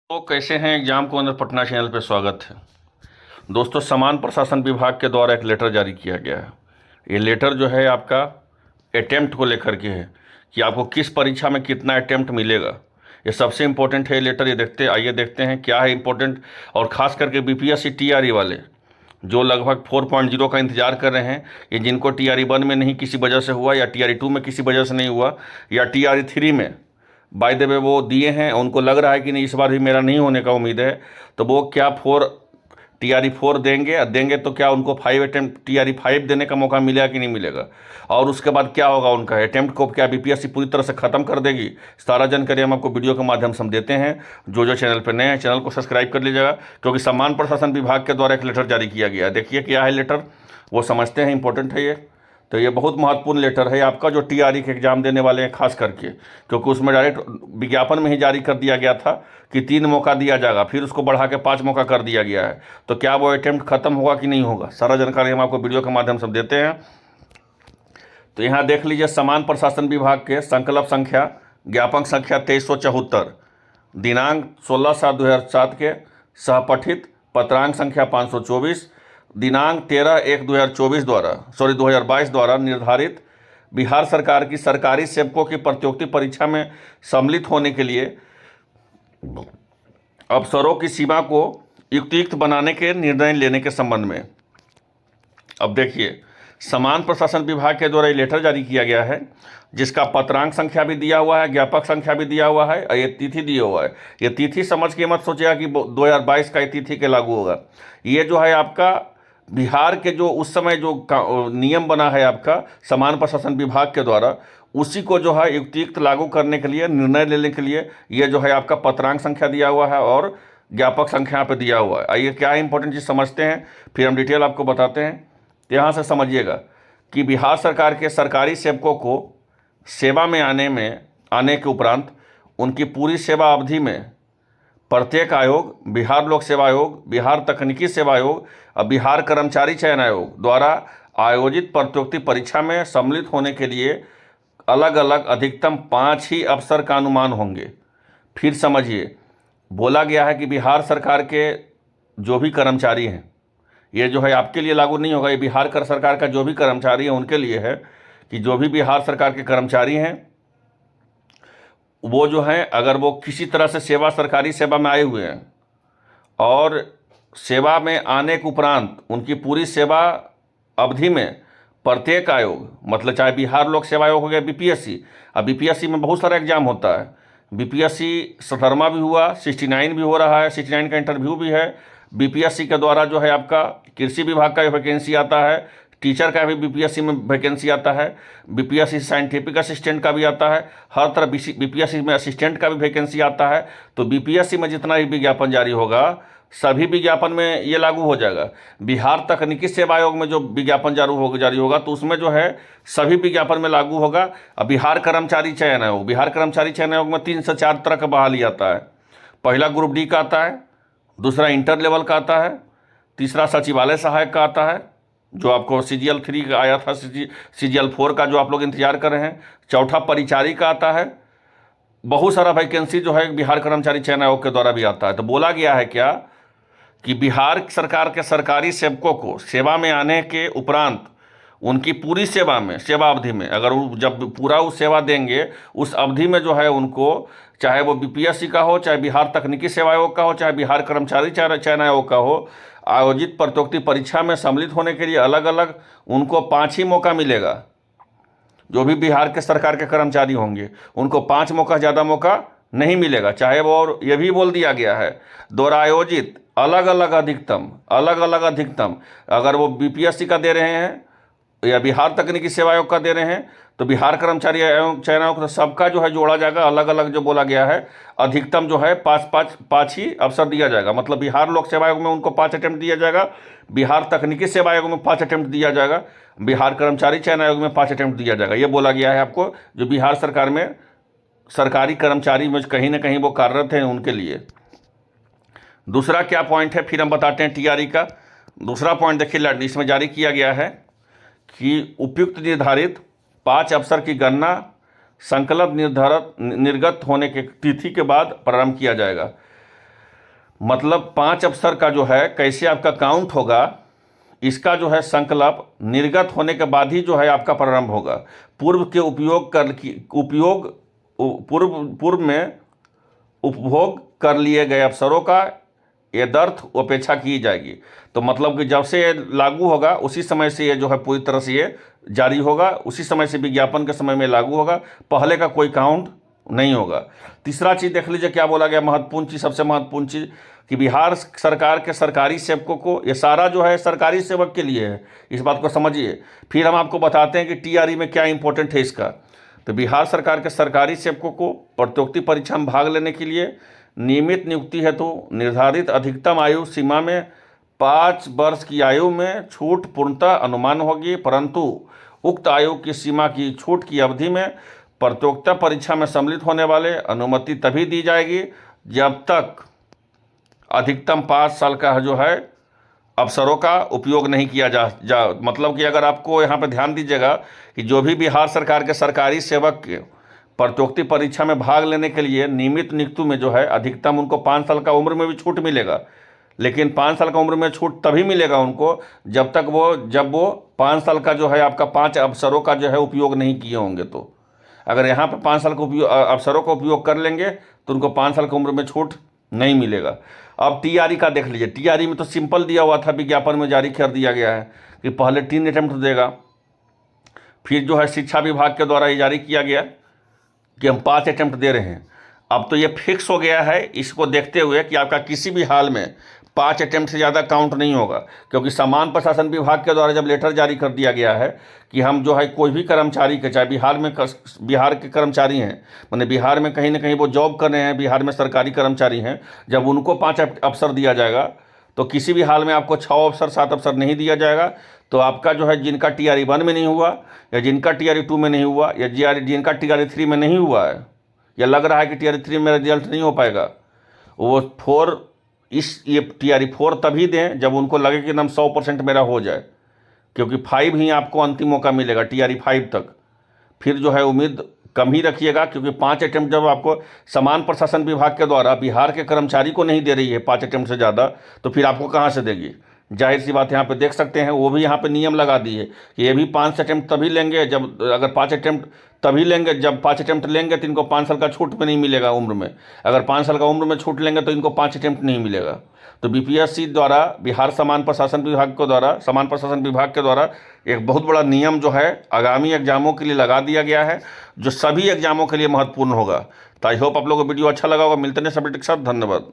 तो कैसे हैं एग्जाम को अंदर पटना चैनल पे स्वागत है। दोस्तों, समान प्रशासन विभाग के द्वारा एक लेटर जारी किया गया है। ये लेटर जो है आपका अटेम्प्ट को लेकर के है कि आपको किस परीक्षा में कितना अटेम्प्ट मिलेगा। ये सबसे इम्पोर्टेंट है लेटर। ये आइए देखते हैं क्या है इम्पोर्टेंट। और ख़ास करके बीपीएससी टीआरई वाले जो लगभग 4.0 का इंतजार कर रहे हैं, ये जिनको टीआरई 1 में नहीं किसी वजह से हुआ, या टीआरई 2 में किसी वजह से नहीं हुआ, या टीआरई 3 में बाय द वे वो दिए हैं, उनको लग रहा है कि नहीं इस बार भी मेरा नहीं होने का उम्मीद है, तो वो क्या टीआरई 4 देंगे तो क्या उनको 5 अटेम्प्ट टीआरई 5 देने का मौका मिलेगा कि नहीं मिलेगा। और उसके बाद क्या होगा उनका अटेम्प्ट को, क्या बीपीएससी पूरी तरह से ख़त्म कर देगी। सारा जानकारी हम आपको वीडियो के माध्यम से हम देते हैं। जो चैनल पर नए हैं चैनल को सब्सक्राइब कर लीजिएगा, क्योंकि समान प्रशासन विभाग के द्वारा एक लेटर जारी किया गया है। देखिए क्या है लेटर, वो समझते हैं, इंपॉर्टेंट है ये। तो ये बहुत महत्वपूर्ण लेटर है आपका जो टीआरई के एग्ज़ाम देने वाले हैं खास करके, क्योंकि उसमें डायरेक्ट विज्ञापन में ही जारी कर दिया गया था कि 3 मौका दिया जाएगा, फिर उसको बढ़ा के 5 मौका कर दिया गया है। तो क्या वो अटेम्प्ट खत्म होगा कि नहीं होगा, सारा जानकारी हम आपको वीडियो के माध्यम से देते हैं। तो यहाँ देख लीजिए, समान प्रशासन विभाग के संकल्प संख्या ज्ञापक संख्या 2374 दिनांक 16/7/2007 के सहपठित पत्रांक संख्या 524 दिनांक 13/1/2022 द्वारा निर्धारित बिहार सरकार की सरकारी सेवकों की प्रतियोगिता परीक्षा में सम्मिलित होने के लिए अवसरों की सीमा को युक्तियुक्त बनाने के निर्णय लेने के संबंध में। अब देखिए, समान प्रशासन विभाग के द्वारा ये लेटर जारी किया गया है, जिसका पत्रांक संख्या भी दिया हुआ है, ज्ञापक संख्या भी दिया हुआ है, और ये तिथि दिया हुआ है। ये तिथि समझ के मत सोचिएगा कि 2022 का ये तिथि के लागू होगा। ये जो है आपका बिहार के जो उस समय जो नियम बना है आपका समान प्रशासन विभाग के द्वारा, उसी को जो है युक्तियुक्त लागू करने के लिए, निर्णय लेने के लिए ये जो है आपका पत्रांक संख्या दिया हुआ है और ज्ञापक संख्या पे दिया हुआ है। आइए क्या इंपॉर्टेंट चीज़ समझते हैं, फिर हम डिटेल आपको बताते हैं। तो यहाँ से समझिएगा कि बिहार सरकार के सरकारी सेवकों को सेवा में आने के उपरांत उनकी पूरी सेवा अवधि में प्रत्येक आयोग, बिहार लोक सेवा आयोग, बिहार तकनीकी सेवा आयोग और बिहार कर्मचारी चयन आयोग द्वारा आयोजित प्रतियोगिता परीक्षा में सम्मिलित होने के लिए अलग अलग अधिकतम 5 ही अवसर का अनुमान होंगे। फिर समझिए, बोला गया है कि बिहार सरकार के जो भी कर्मचारी हैं, ये जो है आपके लिए लागू नहीं होगा, ये बिहार सरकार का जो भी कर्मचारी है उनके लिए है कि जो भी बिहार सरकार के कर्मचारी हैं वो जो हैं, अगर वो किसी तरह से सरकारी सेवा में आए हुए हैं और सेवा में आने के उपरांत उनकी पूरी सेवा अवधि में प्रत्येक आयोग, मतलब चाहे बिहार लोक सेवा आयोग हो गया बीपीएससी, अब बीपीएससी में बहुत सारा एग्जाम होता है। बीपीएससी 17वां भी हुआ, 69 भी हो रहा है, 69 का इंटरव्यू भी है। बीपीएससी के द्वारा जो है आपका कृषि विभाग का भी वैकेंसी आता है, टीचर का भी बीपीएससी में वैकेंसी आता है, बीपीएससी साइंटिफिक असिस्टेंट का भी आता है, हर तरह बीपीएससी में असिस्टेंट का भी वैकेंसी आता है। तो बीपीएससी में जितना भी विज्ञापन जारी होगा, सभी विज्ञापन में ये लागू हो जाएगा। बिहार तकनीकी सेवा आयोग में जो विज्ञापन जारी होगा तो उसमें जो है सभी विज्ञापन में लागू होगा। अब बिहार कर्मचारी चयन आयोग में 3 से 4 तरह का बहाली आता है। पहला ग्रुप डी का आता है, दूसरा इंटर लेवल का आता है, तीसरा सचिवालय सहायक का आता है जो आपको CGL 3 का आया था, CGL 4 का जो आप लोग इंतजार कर रहे हैं, चौथा परिचारी का आता है। बहुत सारा वैकेंसी जो है बिहार कर्मचारी चयन आयोग के द्वारा भी आता है। तो बोला गया है क्या कि बिहार सरकार के सरकारी सेवकों को सेवा में आने के उपरांत उनकी पूरी सेवा अवधि में, अगर वो जब पूरा वो सेवा देंगे उस अवधि में जो है उनको, चाहे वो बीपीएससी का हो, चाहे बिहार तकनीकी सेवा आयोग का हो, चाहे बिहार कर्मचारी चयन आयोग का हो, आयोजित प्रतियोगिता परीक्षा में सम्मिलित होने के लिए अलग अलग उनको 5 ही मौका मिलेगा। जो भी बिहार के सरकार के कर्मचारी होंगे उनको 5 मौका, ज़्यादा मौका नहीं मिलेगा। चाहे वो, और ये भी बोल दिया गया है, द्वारा आयोजित अलग अलग अधिकतम, अगर वो बीपीएससी का दे रहे हैं या बिहार तकनीकी सेवा आयोग का दे रहे हैं तो बिहार कर्मचारी चयन आयोग तो सबका जो है जोड़ा जाएगा। अलग अलग जो बोला गया है, अधिकतम जो है 5 ही अवसर दिया जाएगा। मतलब बिहार लोक सेवा आयोग में उनको 5 अटेम्प्ट दिया जाएगा, बिहार तकनीकी सेवा आयोग में 5 अटेम्प्ट दिया जाएगा, बिहार कर्मचारी चयन आयोग में 5 अटेम्प्ट दिया जाएगा। ये बोला गया है आपको, जो बिहार सरकार में सरकारी कर्मचारी में कहीं ना कहीं वो कार्यरत हैं उनके लिए। दूसरा क्या पॉइंट है, फिर हम बताते हैं टीआरई का। दूसरा पॉइंट देखिए, इसमें जारी किया गया है कि उपयुक्त निर्धारित 5 अवसर की गणना संकल्प निर्गत होने के तिथि के बाद प्रारंभ किया जाएगा। मतलब 5 अफसर का जो है कैसे आपका काउंट होगा, इसका जो है संकल्प निर्गत होने के बाद ही जो है आपका प्रारंभ होगा। पूर्व के पूर्व में उपभोग कर लिए गए अफसरों का यथार्थ उपेक्षा की जाएगी। तो मतलब कि जब से ये लागू होगा उसी समय से ये जो है पूरी तरह से ये जारी होगा, उसी समय से विज्ञापन के समय में लागू होगा, पहले का कोई काउंट नहीं होगा। तीसरा चीज़ देख लीजिए क्या बोला गया, महत्वपूर्ण चीज़, सबसे महत्वपूर्ण चीज़ कि बिहार सरकार के सरकारी सेवकों को, ये सारा जो है सरकारी सेवक के लिए है, इस बात को समझिए। फिर हम आपको बताते हैं कि टीआरई में क्या इंपॉर्टेंट है इसका। तो बिहार सरकार के सरकारी सेवकों को प्रतियोगिता परीक्षा में भाग लेने के लिए नियमित नियुक्ति है तो निर्धारित अधिकतम आयु सीमा में 5 वर्ष की आयु में छूट पूर्णतः अनुमान होगी, परंतु उक्त आयु की सीमा की छूट की अवधि में प्रतियोगिता परीक्षा में सम्मिलित होने वाले अनुमति तभी दी जाएगी जब तक अधिकतम 5 साल का जो है अवसरों का उपयोग नहीं किया जा मतलब कि अगर आपको यहाँ पर ध्यान दीजिएगा कि जो भी बिहार सरकार के सरकारी सेवक के प्रतियोगिता परीक्षा में भाग लेने के लिए नियमित नियुक्ति में जो है अधिकतम उनको 5 साल का उम्र में भी छूट मिलेगा, लेकिन 5 साल का उम्र में छूट तभी मिलेगा उनको जब वो 5 साल का जो है आपका 5 अवसरों का जो है उपयोग नहीं किए होंगे। तो अगर यहाँ पर 5 साल का अवसरों का उपयोग कर लेंगे तो उनको 5 साल की उम्र में छूट नहीं मिलेगा। अब टीआरई का देख लीजिए, टीआरई में तो सिंपल दिया हुआ था, विज्ञापन में जारी कर दिया गया है कि पहले 3 अटेम्प्ट देगा, फिर जो है शिक्षा विभाग के द्वारा ये जारी किया गया कि हम 5 अटेम्प्ट दे रहे हैं। अब तो ये फिक्स हो गया है, इसको देखते हुए कि आपका किसी भी हाल में 5 अटेम्प्ट से ज़्यादा काउंट नहीं होगा, क्योंकि सामान्य प्रशासन विभाग के द्वारा जब लेटर जारी कर दिया गया है कि हम जो है कोई भी कर्मचारी के, चाहे बिहार के कर्मचारी हैं, माने बिहार में कहीं ना कहीं वो जॉब कर रहे हैं, बिहार में सरकारी कर्मचारी हैं, जब उनको 5 अवसर दिया जाएगा तो किसी भी हाल में आपको 6 अवसर 7 अवसर नहीं दिया जाएगा। तो आपका जो है जिनका टीआरई 1 में नहीं हुआ, या जिनका टीआरई 2 में नहीं हुआ, या जिनका टीआरई 3 में नहीं हुआ है, या लग रहा है कि टीआरई 3 में रिजल्ट नहीं हो पाएगा, वो ये टीआरई 4 तभी दें जब उनको लगे कि एकदम 100% मेरा हो जाए, क्योंकि 5 ही आपको अंतिम मौका मिलेगा, टीआरई 5 तक। फिर जो है उम्मीद कम ही रखिएगा, क्योंकि 5 अटेम्प्ट जब आपको समान प्रशासन विभाग के द्वारा बिहार के कर्मचारी को नहीं दे रही है 5 अटेम्प्ट से ज़्यादा, तो फिर आपको कहाँ से देगी। जाहिर सी बात यहाँ पे देख सकते हैं, वो भी यहाँ पे नियम लगा दिए कि ये भी 5 अटेम्प्ट तभी लेंगे जब, अगर 5 अटेम्प्ट तभी लेंगे जब 5 अटेम्प्ट लेंगे तो इनको 5 साल का छूट में नहीं मिलेगा उम्र में, अगर 5 साल का उम्र में छूट लेंगे तो इनको 5 अटेम्प्ट नहीं मिलेगा। तो बीपीएससी द्वारा, बिहार सामान्य प्रशासन विभाग के द्वारा एक बहुत बड़ा नियम जो है आगामी एग्जामों के लिए लगा दिया गया है, जो सभी एग्जामों के लिए महत्वपूर्ण होगा। तो आई होप आप लोगों को वीडियो अच्छा लगा होगा। मिलते हैं सब्जेक्ट के साथ, धन्यवाद।